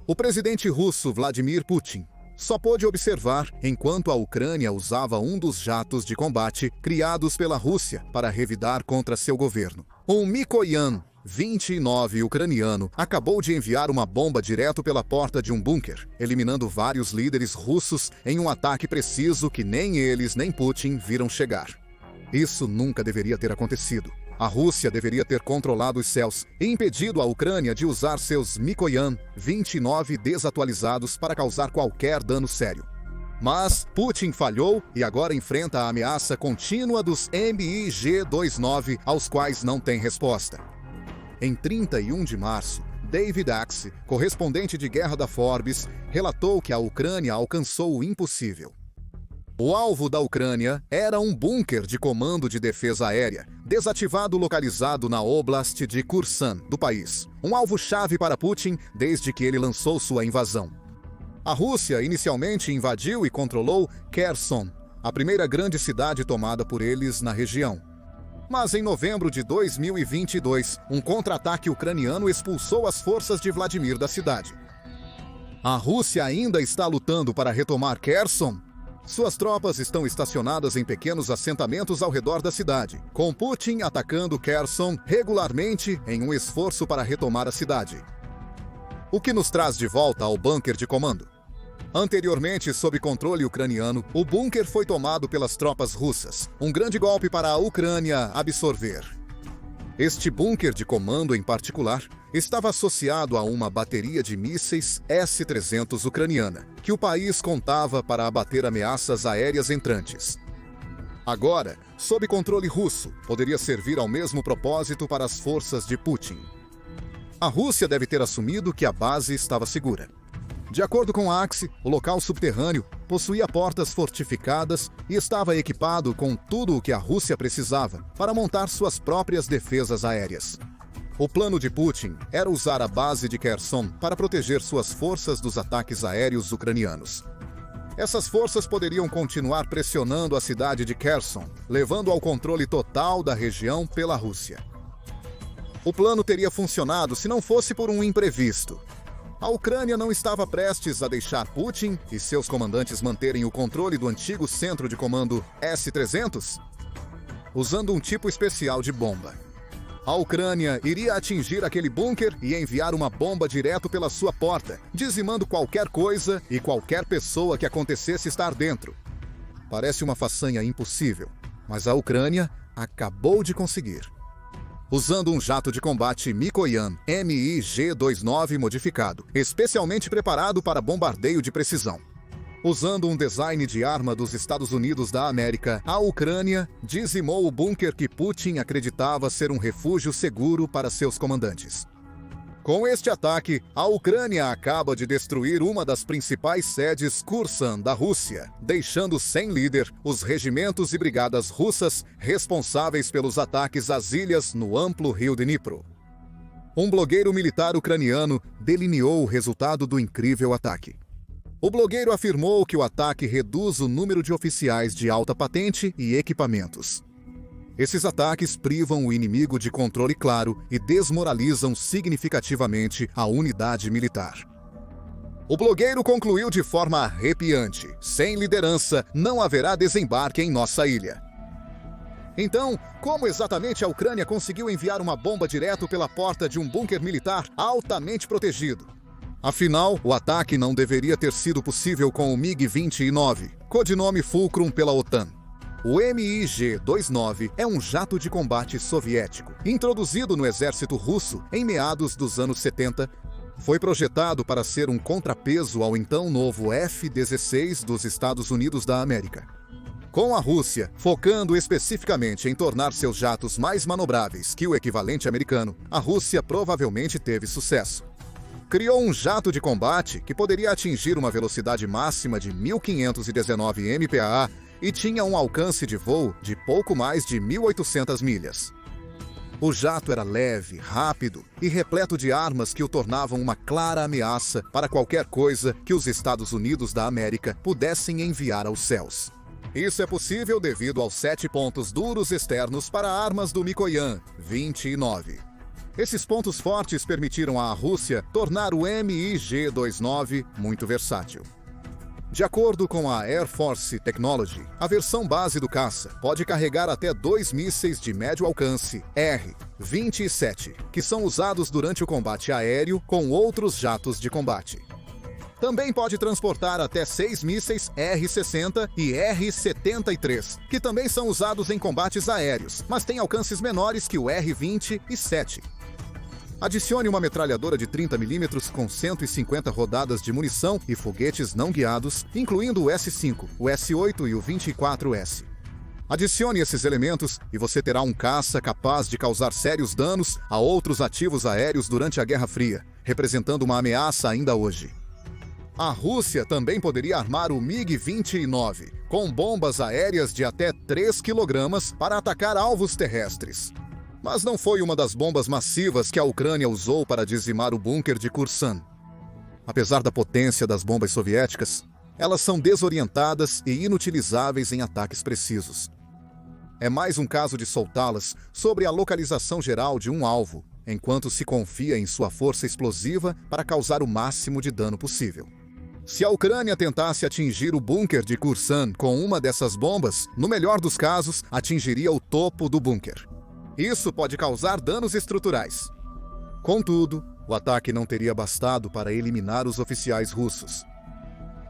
O presidente russo Vladimir Putin só pôde observar enquanto a Ucrânia usava um dos jatos de combate criados pela Rússia para revidar contra seu governo. Um Mikoyan 29 ucraniano acabou de enviar uma bomba direto pela porta de um bunker, eliminando vários líderes russos em um ataque preciso que nem eles nem Putin viram chegar. Isso nunca deveria ter acontecido. A Rússia deveria ter controlado os céus e impedido a Ucrânia de usar seus Mikoyan 29 desatualizados para causar qualquer dano sério. Mas Putin falhou e agora enfrenta a ameaça contínua dos MiG-29, aos quais não tem resposta. Em 31 de março, David Axe, correspondente de guerra da Forbes, relatou que a Ucrânia alcançou o impossível. O alvo da Ucrânia era um bunker de comando de defesa aérea, desativado localizado na Oblast de Kherson, do país. Um alvo-chave para Putin desde que ele lançou sua invasão. A Rússia inicialmente invadiu e controlou Kherson, a primeira grande cidade tomada por eles na região. Mas em novembro de 2022, um contra-ataque ucraniano expulsou as forças de Vladimir da cidade. A Rússia ainda está lutando para retomar Kherson? Suas tropas estão estacionadas em pequenos assentamentos ao redor da cidade, com Putin atacando Kherson regularmente em um esforço para retomar a cidade. O que nos traz de volta ao bunker de comando. Anteriormente, sob controle ucraniano, o bunker foi tomado pelas tropas russas, um grande golpe para a Ucrânia absorver. Este bunker de comando em particular estava associado a uma bateria de mísseis S-300 ucraniana, que o país contava para abater ameaças aéreas entrantes. Agora, sob controle russo, poderia servir ao mesmo propósito para as forças de Putin. A Rússia deve ter assumido que a base estava segura. De acordo com Axe, o local subterrâneo possuía portas fortificadas e estava equipado com tudo o que a Rússia precisava para montar suas próprias defesas aéreas. O plano de Putin era usar a base de Kherson para proteger suas forças dos ataques aéreos ucranianos. Essas forças poderiam continuar pressionando a cidade de Kherson, levando ao controle total da região pela Rússia. O plano teria funcionado se não fosse por um imprevisto. A Ucrânia não estava prestes a deixar Putin e seus comandantes manterem o controle do antigo centro de comando S-300, usando um tipo especial de bomba. A Ucrânia iria atingir aquele bunker e enviar uma bomba direto pela sua porta, dizimando qualquer coisa e qualquer pessoa que acontecesse estar dentro. Parece uma façanha impossível, mas a Ucrânia acabou de conseguir. Usando um jato de combate Mikoyan MiG-29 modificado, especialmente preparado para bombardeio de precisão. Usando um design de arma dos Estados Unidos da América, a Ucrânia dizimou o bunker que Putin acreditava ser um refúgio seguro para seus comandantes. Com este ataque, a Ucrânia acaba de destruir uma das principais sedes Kherson da Rússia, deixando sem líder os regimentos e brigadas russas responsáveis pelos ataques às ilhas no amplo rio Dnipro. Um blogueiro militar ucraniano delineou o resultado do incrível ataque. O blogueiro afirmou que o ataque reduz o número de oficiais de alta patente e equipamentos. Esses ataques privam o inimigo de controle claro e desmoralizam significativamente a unidade militar. O blogueiro concluiu de forma arrepiante: sem liderança, não haverá desembarque em nossa ilha. Então, como exatamente a Ucrânia conseguiu enviar uma bomba direto pela porta de um bunker militar altamente protegido? Afinal, o ataque não deveria ter sido possível com o MiG-29, codinome Fulcrum pela OTAN. O MiG-29 é um jato de combate soviético, introduzido no exército russo em meados dos anos 70. Foi projetado para ser um contrapeso ao então novo F-16 dos Estados Unidos da América. Com a Rússia focando especificamente em tornar seus jatos mais manobráveis que o equivalente americano, a Rússia provavelmente teve sucesso. Criou um jato de combate que poderia atingir uma velocidade máxima de 1.519 mph e tinha um alcance de voo de pouco mais de 1.800 milhas. O jato era leve, rápido e repleto de armas que o tornavam uma clara ameaça para qualquer coisa que os Estados Unidos da América pudessem enviar aos céus. Isso é possível devido aos 7 pontos duros externos para armas do Mikoyan 29. Esses pontos fortes permitiram à Rússia tornar o MiG-29 muito versátil. De acordo com a Air Force Technology, a versão base do caça pode carregar até 2 mísseis de médio alcance R-27, que são usados durante o combate aéreo com outros jatos de combate. Também pode transportar até 6 mísseis R-60 e R-73, que também são usados em combates aéreos, mas têm alcances menores que o R-27. Adicione uma metralhadora de 30mm com 150 rodadas de munição e foguetes não guiados, incluindo o S-5, o S-8 e o 24S. Adicione esses elementos e você terá um caça capaz de causar sérios danos a outros ativos aéreos durante a Guerra Fria, representando uma ameaça ainda hoje. A Rússia também poderia armar o MiG-29, com bombas aéreas de até 3 kg para atacar alvos terrestres. Mas não foi uma das bombas massivas que a Ucrânia usou para dizimar o bunker de Kursan. Apesar da potência das bombas soviéticas, elas são desorientadas e inutilizáveis em ataques precisos. É mais um caso de soltá-las sobre a localização geral de um alvo, enquanto se confia em sua força explosiva para causar o máximo de dano possível. Se a Ucrânia tentasse atingir o bunker de Kursan com uma dessas bombas, no melhor dos casos, atingiria o topo do bunker. Isso pode causar danos estruturais. Contudo, o ataque não teria bastado para eliminar os oficiais russos.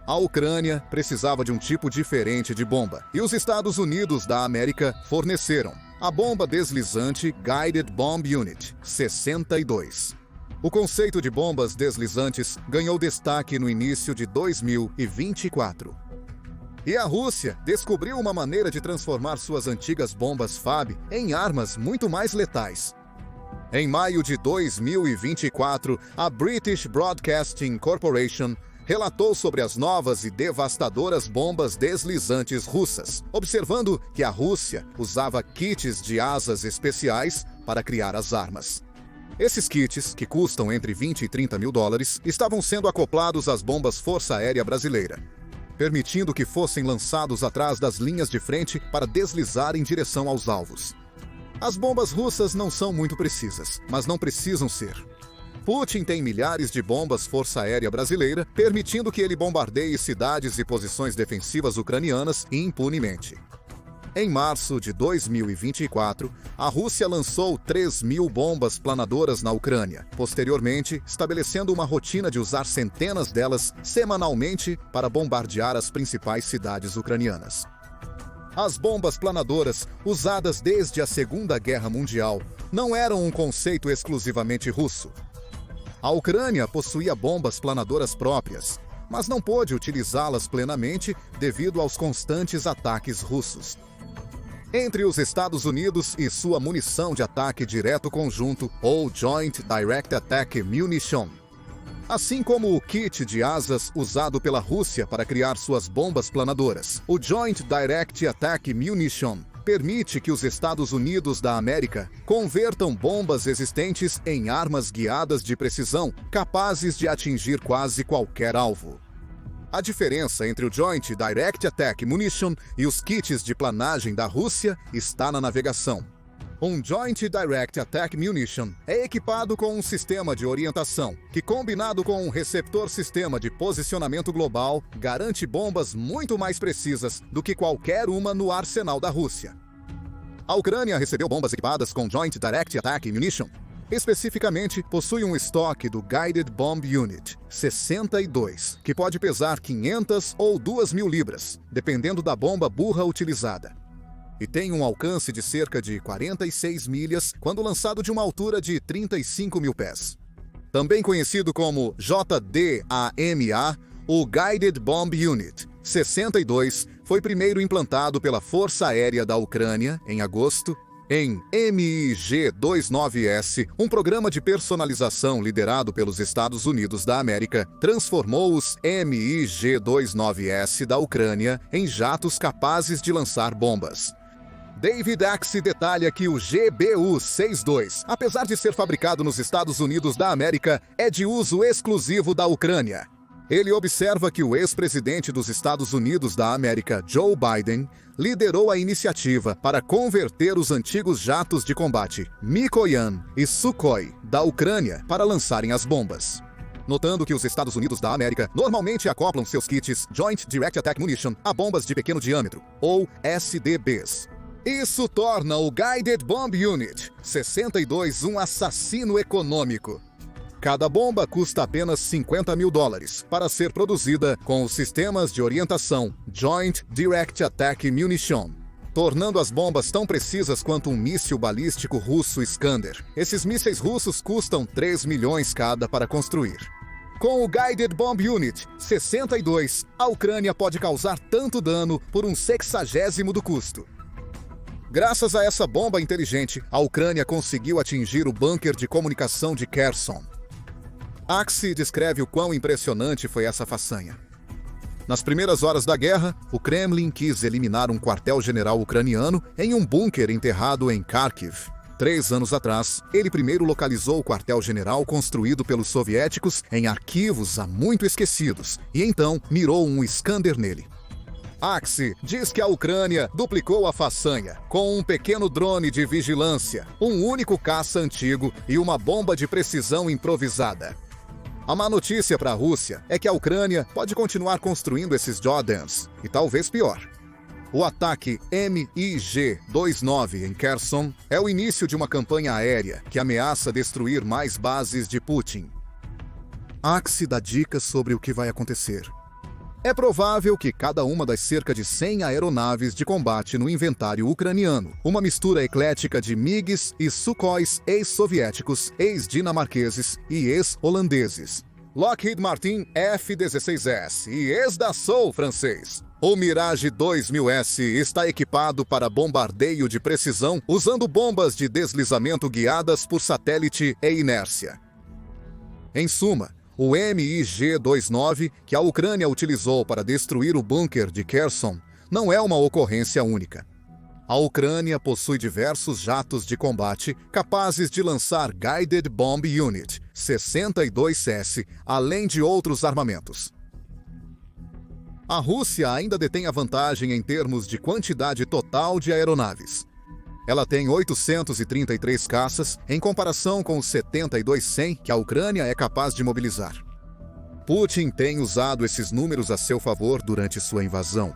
A Ucrânia precisava de um tipo diferente de bomba, e os Estados Unidos da América forneceram a bomba deslizante Guided Bomb Unit 62. O conceito de bombas deslizantes ganhou destaque no início de 2024. E a Rússia descobriu uma maneira de transformar suas antigas bombas FAB em armas muito mais letais. Em maio de 2024, a British Broadcasting Corporation relatou sobre as novas e devastadoras bombas deslizantes russas, observando que a Rússia usava kits de asas especiais para criar as armas. Esses kits, que custam entre 20 e 30 mil dólares, estavam sendo acoplados às bombas Força Aérea Brasileira, permitindo que fossem lançados atrás das linhas de frente para deslizar em direção aos alvos. As bombas russas não são muito precisas, mas não precisam ser. Putin tem milhares de bombas Força Aérea Brasileira, permitindo que ele bombardeie cidades e posições defensivas ucranianas impunemente. Em março de 2024, a Rússia lançou 3.000 bombas planadoras na Ucrânia, posteriormente estabelecendo uma rotina de usar centenas delas semanalmente para bombardear as principais cidades ucranianas. As bombas planadoras, usadas desde a Segunda Guerra Mundial, não eram um conceito exclusivamente russo. A Ucrânia possuía bombas planadoras próprias, mas não pôde utilizá-las plenamente devido aos constantes ataques russos. Entre os Estados Unidos e sua munição de ataque direto conjunto, ou Joint Direct Attack Munition, assim como o kit de asas usado pela Rússia para criar suas bombas planadoras, o Joint Direct Attack Munition permite que os Estados Unidos da América convertam bombas existentes em armas guiadas de precisão, capazes de atingir quase qualquer alvo. A diferença entre o Joint Direct Attack Munition e os kits de planagem da Rússia está na navegação. Um Joint Direct Attack Munition é equipado com um sistema de orientação, que combinado com um receptor sistema de posicionamento global, garante bombas muito mais precisas do que qualquer uma no arsenal da Rússia. A Ucrânia recebeu bombas equipadas com Joint Direct Attack Munition. Especificamente, possui um estoque do Guided Bomb Unit 62, que pode pesar 500 ou 2.000 libras, dependendo da bomba burra utilizada. E tem um alcance de cerca de 46 milhas quando lançado de uma altura de 35 mil pés. Também conhecido como JDAMA, o Guided Bomb Unit 62 foi primeiro implantado pela Força Aérea da Ucrânia em agosto. Em MiG-29S, um programa de personalização liderado pelos Estados Unidos da América, transformou os MiG-29S da Ucrânia em jatos capazes de lançar bombas. David Axe detalha que o GBU-62, apesar de ser fabricado nos Estados Unidos da América, é de uso exclusivo da Ucrânia. Ele observa que o ex-presidente dos Estados Unidos da América, Joe Biden, liderou a iniciativa para converter os antigos jatos de combate Mikoyan e Sukhoi da Ucrânia para lançarem as bombas. Notando que os Estados Unidos da América normalmente acoplam seus kits Joint Direct Attack Munition a bombas de pequeno diâmetro, ou SDBs. Isso torna o Guided Bomb Unit 62 um assassino econômico. Cada bomba custa apenas $50 mil para ser produzida com os sistemas de orientação Joint Direct Attack Munition, tornando as bombas tão precisas quanto um míssil balístico russo Iskander. Esses mísseis russos custam 3 milhões cada para construir. Com o Guided Bomb Unit 62, a Ucrânia pode causar tanto dano por 1/60 do custo. Graças a essa bomba inteligente, a Ucrânia conseguiu atingir o bunker de comunicação de Kherson. Axios descreve o quão impressionante foi essa façanha. Nas primeiras horas da guerra, o Kremlin quis eliminar um quartel-general ucraniano em um bunker enterrado em Kharkiv. 3 anos atrás, ele primeiro localizou o quartel-general construído pelos soviéticos em arquivos há muito esquecidos e então mirou um Iskander nele. Axios diz que a Ucrânia duplicou a façanha com um pequeno drone de vigilância, um único caça antigo e uma bomba de precisão improvisada. A má notícia para a Rússia é que a Ucrânia pode continuar construindo esses Jordans, e talvez pior. O ataque MiG-29 em Kherson é o início de uma campanha aérea que ameaça destruir mais bases de Putin. Axios dá dicas sobre o que vai acontecer. É provável que cada uma das cerca de 100 aeronaves de combate no inventário ucraniano, uma mistura eclética de MiGs e Sukhois ex-soviéticos, ex-dinamarqueses e ex-holandeses, Lockheed Martin F-16S e ex-Dassault francês. O Mirage 2000S está equipado para bombardeio de precisão usando bombas de deslizamento guiadas por satélite e inércia. Em suma, o MiG-29, que a Ucrânia utilizou para destruir o bunker de Kherson, não é uma ocorrência única. A Ucrânia possui diversos jatos de combate capazes de lançar Guided Bomb Unit 62S, além de outros armamentos. A Rússia ainda detém a vantagem em termos de quantidade total de aeronaves. Ela tem 833 caças, em comparação com os 72-100 que a Ucrânia é capaz de mobilizar. Putin tem usado esses números a seu favor durante sua invasão.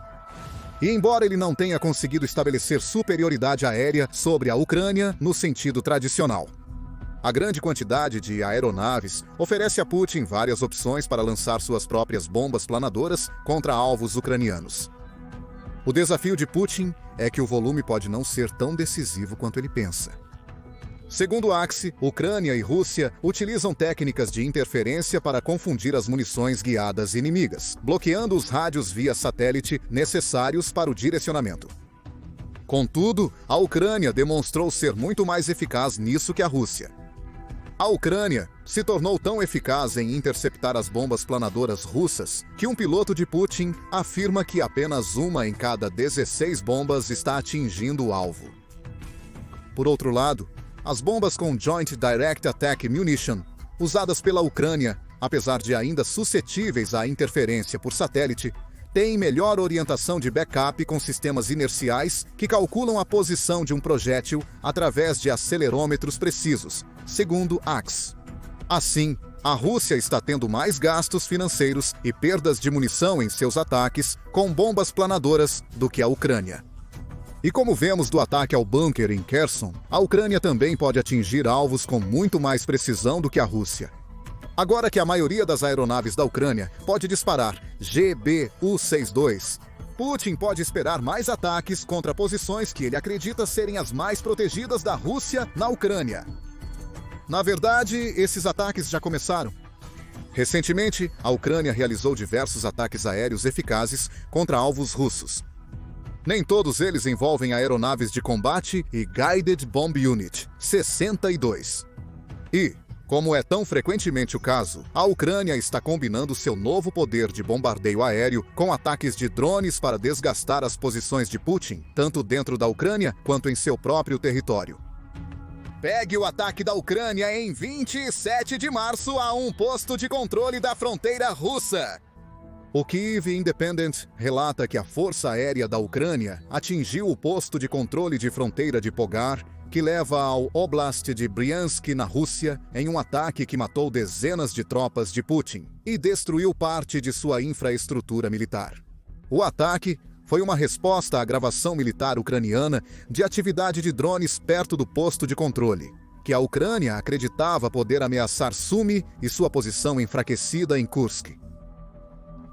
E embora ele não tenha conseguido estabelecer superioridade aérea sobre a Ucrânia no sentido tradicional, a grande quantidade de aeronaves oferece a Putin várias opções para lançar suas próprias bombas planadoras contra alvos ucranianos. O desafio de Putin é que o volume pode não ser tão decisivo quanto ele pensa. Segundo Axios, Ucrânia e Rússia utilizam técnicas de interferência para confundir as munições guiadas inimigas, bloqueando os rádios via satélite necessários para o direcionamento. Contudo, a Ucrânia demonstrou ser muito mais eficaz nisso que a Rússia. A Ucrânia se tornou tão eficaz em interceptar as bombas planadoras russas que um piloto de Putin afirma que apenas uma em cada 16 bombas está atingindo o alvo. Por outro lado, as bombas com Joint Direct Attack Munition, usadas pela Ucrânia, apesar de ainda suscetíveis à interferência por satélite, têm melhor orientação de backup com sistemas inerciais que calculam a posição de um projétil através de acelerômetros precisos, segundo Axios. Assim, a Rússia está tendo mais gastos financeiros e perdas de munição em seus ataques com bombas planadoras do que a Ucrânia. E como vemos do ataque ao bunker em Kherson, a Ucrânia também pode atingir alvos com muito mais precisão do que a Rússia. Agora que a maioria das aeronaves da Ucrânia pode disparar GBU-62, Putin pode esperar mais ataques contra posições que ele acredita serem as mais protegidas da Rússia na Ucrânia. Na verdade, esses ataques já começaram. Recentemente, a Ucrânia realizou diversos ataques aéreos eficazes contra alvos russos. Nem todos eles envolvem aeronaves de combate e Guided Bomb Unit 62. E, como é tão frequentemente o caso, a Ucrânia está combinando seu novo poder de bombardeio aéreo com ataques de drones para desgastar as posições de Putin, tanto dentro da Ucrânia quanto em seu próprio território. Pegue o ataque da Ucrânia em 27 de março a um posto de controle da fronteira russa. O Kyiv Independent relata que a Força Aérea da Ucrânia atingiu o posto de controle de fronteira de Pogar, que leva ao Oblast de Bryansk, na Rússia, em um ataque que matou dezenas de tropas de Putin e destruiu parte de sua infraestrutura militar. O ataque foi uma resposta à gravação militar ucraniana de atividade de drones perto do posto de controle, que a Ucrânia acreditava poder ameaçar Sumy e sua posição enfraquecida em Kursk.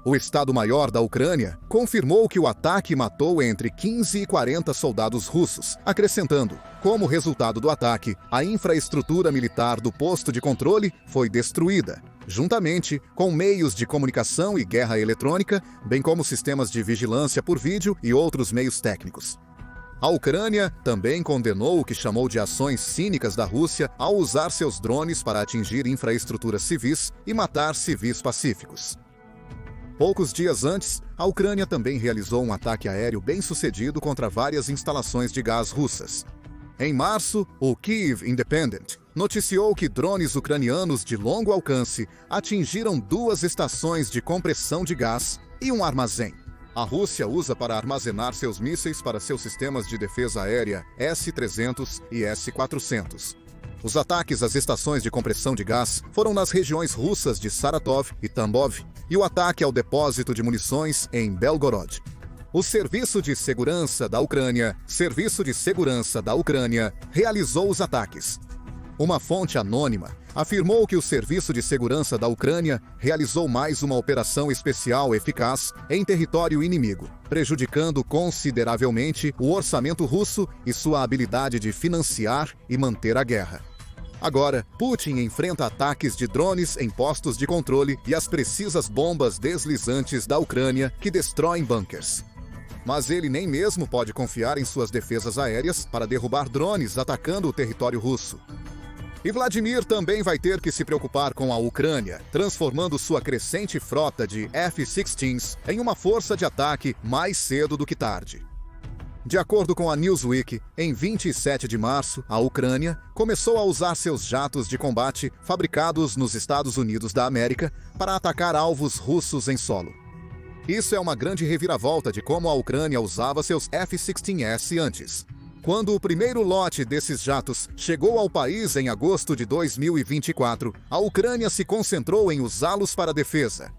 O Estado-Maior da Ucrânia confirmou que o ataque matou entre 15 e 40 soldados russos, acrescentando: como resultado do ataque, a infraestrutura militar do posto de controle foi destruída, juntamente com meios de comunicação e guerra eletrônica, bem como sistemas de vigilância por vídeo e outros meios técnicos. A Ucrânia também condenou o que chamou de ações cínicas da Rússia ao usar seus drones para atingir infraestruturas civis e matar civis pacíficos. Poucos dias antes, a Ucrânia também realizou um ataque aéreo bem-sucedido contra várias instalações de gás russas. Em março, o Kyiv Independent noticiou que drones ucranianos de longo alcance atingiram 2 estações de compressão de gás e um armazém. A Rússia usa para armazenar seus mísseis para seus sistemas de defesa aérea S-300 e S-400. Os ataques às estações de compressão de gás foram nas regiões russas de Saratov e Tambov, e o ataque ao depósito de munições em Belgorod. O Serviço de Segurança da Ucrânia, realizou os ataques. Uma fonte anônima afirmou que o Serviço de Segurança da Ucrânia realizou mais uma operação especial eficaz em território inimigo, prejudicando consideravelmente o orçamento russo e sua habilidade de financiar e manter a guerra. Agora, Putin enfrenta ataques de drones em postos de controle e as precisas bombas deslizantes da Ucrânia que destroem bunkers. Mas ele nem mesmo pode confiar em suas defesas aéreas para derrubar drones atacando o território russo. E Vladimir também vai ter que se preocupar com a Ucrânia, transformando sua crescente frota de F-16s em uma força de ataque mais cedo do que tarde. De acordo com a Newsweek, em 27 de março, a Ucrânia começou a usar seus jatos de combate fabricados nos Estados Unidos da América para atacar alvos russos em solo. Isso é uma grande reviravolta de como a Ucrânia usava seus F-16S antes. Quando o primeiro lote desses jatos chegou ao país em agosto de 2024, a Ucrânia se concentrou em usá-los para defesa.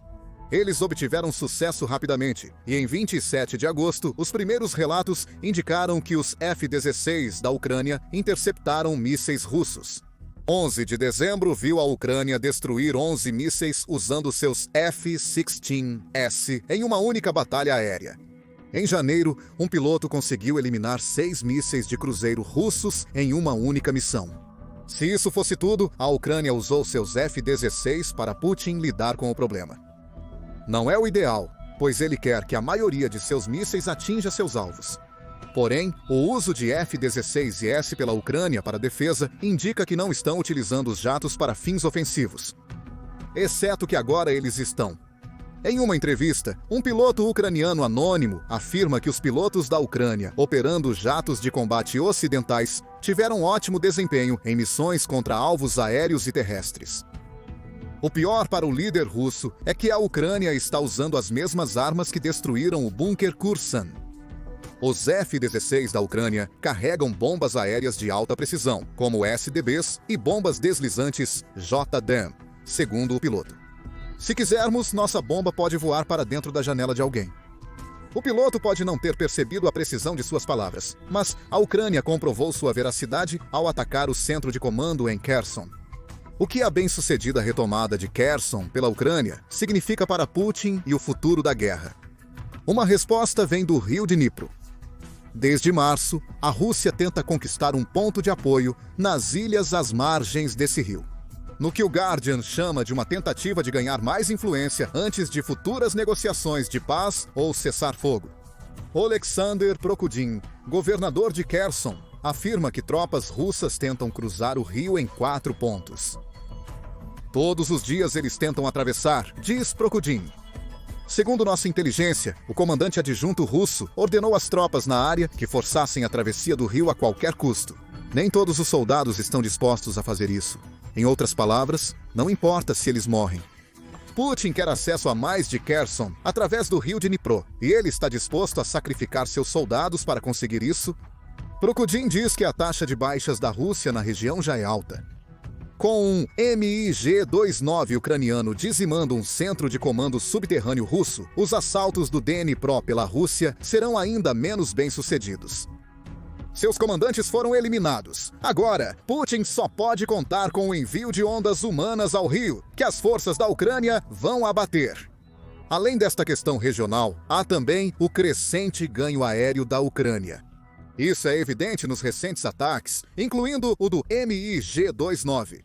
Eles obtiveram sucesso rapidamente, e em 27 de agosto, os primeiros relatos indicaram que os F-16 da Ucrânia interceptaram mísseis russos. 11 de dezembro viu a Ucrânia destruir 11 mísseis usando seus F-16S em uma única batalha aérea. Em janeiro, um piloto conseguiu eliminar 6 mísseis de cruzeiro russos em uma única missão. Se isso fosse tudo, a Ucrânia usou seus F-16 para Putin lidar com o problema. Não é o ideal, pois ele quer que a maioria de seus mísseis atinja seus alvos. Porém, o uso de F-16S pela Ucrânia para defesa indica que não estão utilizando os jatos para fins ofensivos. Exceto que agora eles estão. Em uma entrevista, um piloto ucraniano anônimo afirma que os pilotos da Ucrânia, operando jatos de combate ocidentais, tiveram ótimo desempenho em missões contra alvos aéreos e terrestres. O pior para o líder russo é que a Ucrânia está usando as mesmas armas que destruíram o bunker Kursan. Os F-16 da Ucrânia carregam bombas aéreas de alta precisão, como SDBs e bombas deslizantes JDAM, segundo o piloto. Se quisermos, nossa bomba pode voar para dentro da janela de alguém. O piloto pode não ter percebido a precisão de suas palavras, mas a Ucrânia comprovou sua veracidade ao atacar o centro de comando em Kherson. O que a bem-sucedida retomada de Kherson pela Ucrânia significa para Putin e o futuro da guerra? Uma resposta vem do rio Dnipro. Desde março, a Rússia tenta conquistar um ponto de apoio nas ilhas às margens desse rio, no que o Guardian chama de uma tentativa de ganhar mais influência antes de futuras negociações de paz ou cessar-fogo. Oleksandr Prokudin, governador de Kherson, afirma que tropas russas tentam cruzar o rio em 4 pontos. Todos os dias eles tentam atravessar, diz Prokudin. Segundo nossa inteligência, o comandante adjunto russo ordenou às tropas na área que forçassem a travessia do rio a qualquer custo. Nem todos os soldados estão dispostos a fazer isso. Em outras palavras, não importa se eles morrem. Putin quer acesso a mais de Kherson através do rio Dnipro, e ele está disposto a sacrificar seus soldados para conseguir isso. Prokudin diz que a taxa de baixas da Rússia na região já é alta. Com um MiG-29 ucraniano dizimando um centro de comando subterrâneo russo, os assaltos do Dnipro pela Rússia serão ainda menos bem-sucedidos. Seus comandantes foram eliminados. Agora, Putin só pode contar com o envio de ondas humanas ao rio, que as forças da Ucrânia vão abater. Além desta questão regional, há também o crescente ganho aéreo da Ucrânia. Isso é evidente nos recentes ataques, incluindo o do MiG-29.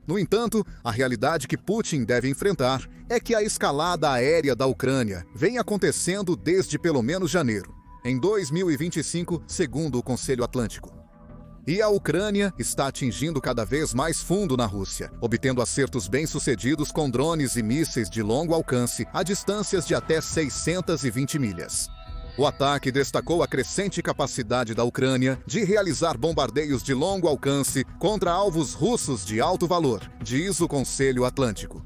No entanto, a realidade que Putin deve enfrentar é que a escalada aérea da Ucrânia vem acontecendo desde pelo menos janeiro, em 2025, segundo o Conselho Atlântico. E a Ucrânia está atingindo cada vez mais fundo na Rússia, obtendo acertos bem-sucedidos com drones e mísseis de longo alcance a distâncias de até 620 milhas. O ataque destacou a crescente capacidade da Ucrânia de realizar bombardeios de longo alcance contra alvos russos de alto valor, diz o Conselho Atlântico.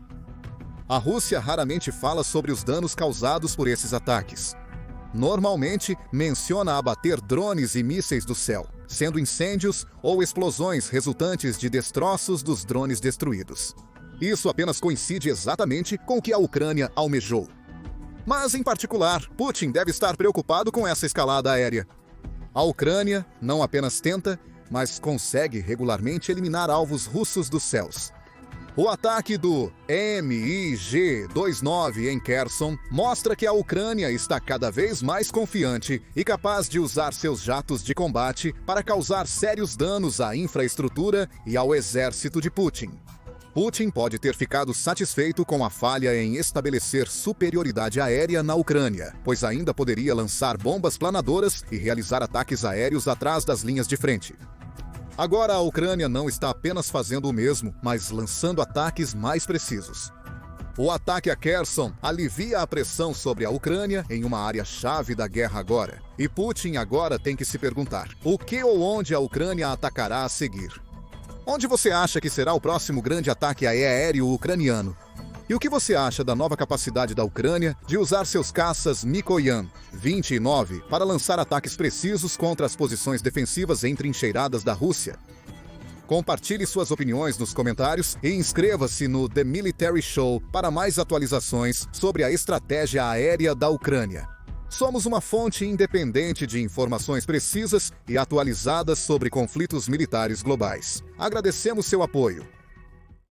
A Rússia raramente fala sobre os danos causados por esses ataques. Normalmente, menciona abater drones e mísseis do céu, sendo incêndios ou explosões resultantes de destroços dos drones destruídos. Isso apenas coincide exatamente com o que a Ucrânia almejou. Mas, em particular, Putin deve estar preocupado com essa escalada aérea. A Ucrânia não apenas tenta, mas consegue regularmente eliminar alvos russos dos céus. O ataque do MiG-29 em Kherson mostra que a Ucrânia está cada vez mais confiante e capaz de usar seus jatos de combate para causar sérios danos à infraestrutura e ao exército de Putin. Putin pode ter ficado satisfeito com a falha em estabelecer superioridade aérea na Ucrânia, pois ainda poderia lançar bombas planadoras e realizar ataques aéreos atrás das linhas de frente. Agora a Ucrânia não está apenas fazendo o mesmo, mas lançando ataques mais precisos. O ataque a Kherson alivia a pressão sobre a Ucrânia em uma área-chave da guerra agora. E Putin agora tem que se perguntar: o que ou onde a Ucrânia atacará a seguir? Onde você acha que será o próximo grande ataque aéreo ucraniano? E o que você acha da nova capacidade da Ucrânia de usar seus caças Mikoyan 29 para lançar ataques precisos contra as posições defensivas entrincheiradas da Rússia? Compartilhe suas opiniões nos comentários e inscreva-se no The Military Show para mais atualizações sobre a estratégia aérea da Ucrânia. Somos uma fonte independente de informações precisas e atualizadas sobre conflitos militares globais. Agradecemos seu apoio.